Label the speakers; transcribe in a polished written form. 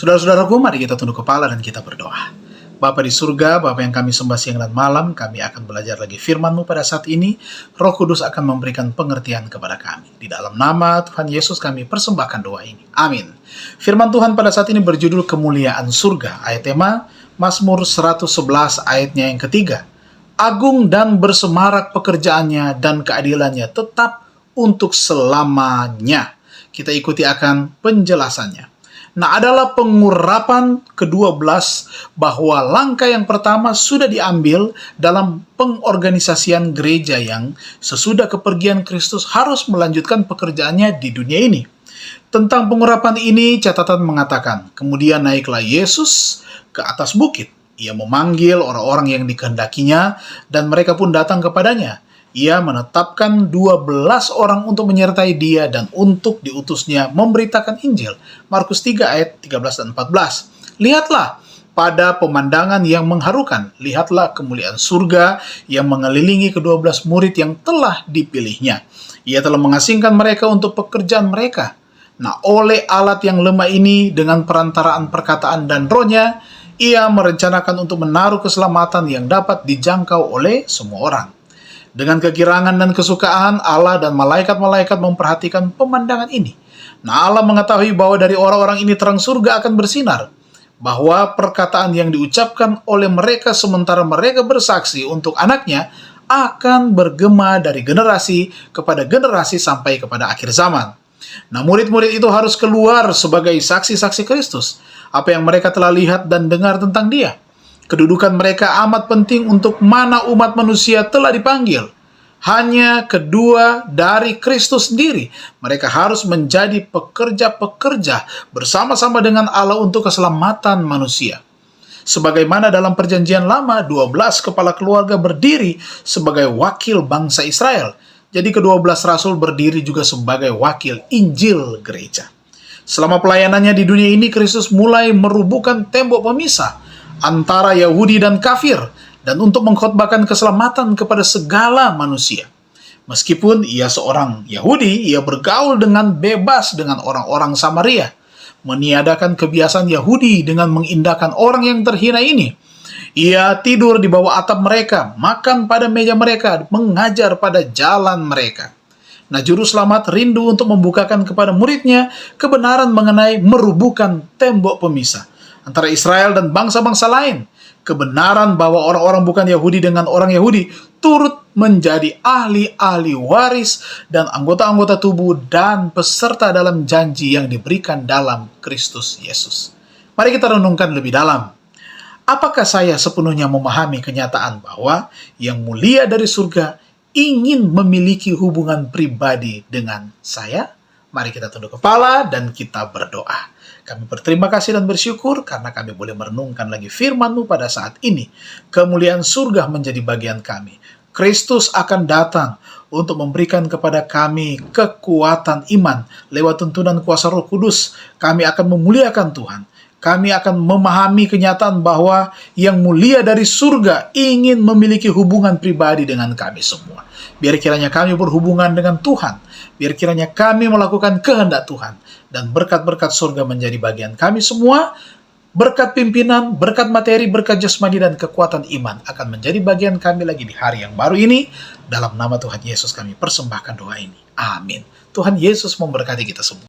Speaker 1: Saudara-saudaraku, mari kita tunduk kepala dan kita berdoa. Bapa di surga, Bapa yang kami sembah siang dan malam, kami akan belajar lagi firman-Mu pada saat ini. Roh Kudus akan memberikan pengertian kepada kami. Di dalam nama Tuhan Yesus kami persembahkan doa ini. Amin. Firman Tuhan pada saat ini berjudul Kemuliaan Surga. Ayat tema Mazmur 111 ayatnya yang ketiga. Agung dan bersemarak pekerjaannya dan keadilannya tetap untuk selamanya. Kita ikuti akan penjelasannya. Nah, adalah pengurapan ke-12 bahwa langkah yang pertama sudah diambil dalam pengorganisasian gereja yang sesudah kepergian Kristus harus melanjutkan pekerjaannya di dunia ini. Tentang pengurapan ini, catatan mengatakan, kemudian naiklah Yesus ke atas bukit. Ia memanggil orang-orang yang dikehendakinya dan mereka pun datang kepadanya. Ia menetapkan 12 orang untuk menyertai dia dan untuk diutusnya memberitakan Injil. Markus 3 ayat 13 dan 14. Lihatlah pada pemandangan yang mengharukan. Lihatlah kemuliaan surga yang mengelilingi ke-12 murid yang telah dipilihnya. Ia telah mengasingkan mereka untuk pekerjaan mereka. Nah, oleh alat yang lemah ini dengan perantaraan perkataan dan rohnya, ia merencanakan untuk menaruh keselamatan yang dapat dijangkau oleh semua orang. Dengan kegirangan dan kesukaan, Allah dan malaikat-malaikat memperhatikan pemandangan ini. Nah, Allah mengetahui bahwa dari orang-orang ini terang surga akan bersinar. Bahwa perkataan yang diucapkan oleh mereka sementara mereka bersaksi untuk anaknya akan bergema dari generasi kepada generasi sampai kepada akhir zaman. Nah, murid-murid itu harus keluar sebagai saksi-saksi Kristus. Apa yang mereka telah lihat dan dengar tentang dia. Kedudukan mereka amat penting untuk mana umat manusia telah dipanggil. Hanya kedua dari Kristus sendiri. Mereka harus menjadi pekerja-pekerja bersama-sama dengan Allah untuk keselamatan manusia. Sebagaimana dalam perjanjian lama, 12 kepala keluarga berdiri sebagai wakil bangsa Israel. Jadi ke-12 rasul berdiri juga sebagai wakil Injil gereja. Selama pelayanannya di dunia ini, Kristus mulai merubuhkan tembok pemisah antara Yahudi dan kafir, dan untuk mengkhotbahkan keselamatan kepada segala manusia. Meskipun ia seorang Yahudi, ia bergaul dengan bebas dengan orang-orang Samaria, meniadakan kebiasaan Yahudi dengan mengindahkan orang yang terhina ini. Ia tidur di bawah atap mereka, makan pada meja mereka, mengajar pada jalan mereka. Nah, juru selamat rindu untuk membukakan kepada muridnya kebenaran mengenai merubuhkan tembok pemisah antara Israel dan bangsa-bangsa lain. Kebenaran bahwa orang-orang bukan Yahudi dengan orang Yahudi turut menjadi ahli-ahli waris dan anggota-anggota tubuh dan peserta dalam janji yang diberikan dalam Kristus Yesus. Mari kita renungkan lebih dalam. Apakah saya sepenuhnya memahami kenyataan bahwa yang mulia dari surga ingin memiliki hubungan pribadi dengan saya? Mari kita tunduk kepala dan kita berdoa. Kami berterima kasih dan bersyukur karena kami boleh merenungkan lagi firman-Mu pada saat ini. Kemuliaan surga menjadi bagian kami. Kristus akan datang untuk memberikan kepada kami kekuatan iman. Lewat tuntunan kuasa Roh Kudus, kami akan memuliakan Tuhan. Kami akan memahami kenyataan bahwa yang mulia dari surga ingin memiliki hubungan pribadi dengan kami semua. Biar kiranya kami berhubungan dengan Tuhan. Biar kiranya kami melakukan kehendak Tuhan. Dan berkat-berkat surga menjadi bagian kami semua. Berkat pimpinan, berkat materi, berkat jasmani, dan kekuatan iman akan menjadi bagian kami lagi di hari yang baru ini. Dalam nama Tuhan Yesus kami persembahkan doa ini. Amin. Tuhan Yesus memberkati kita semua.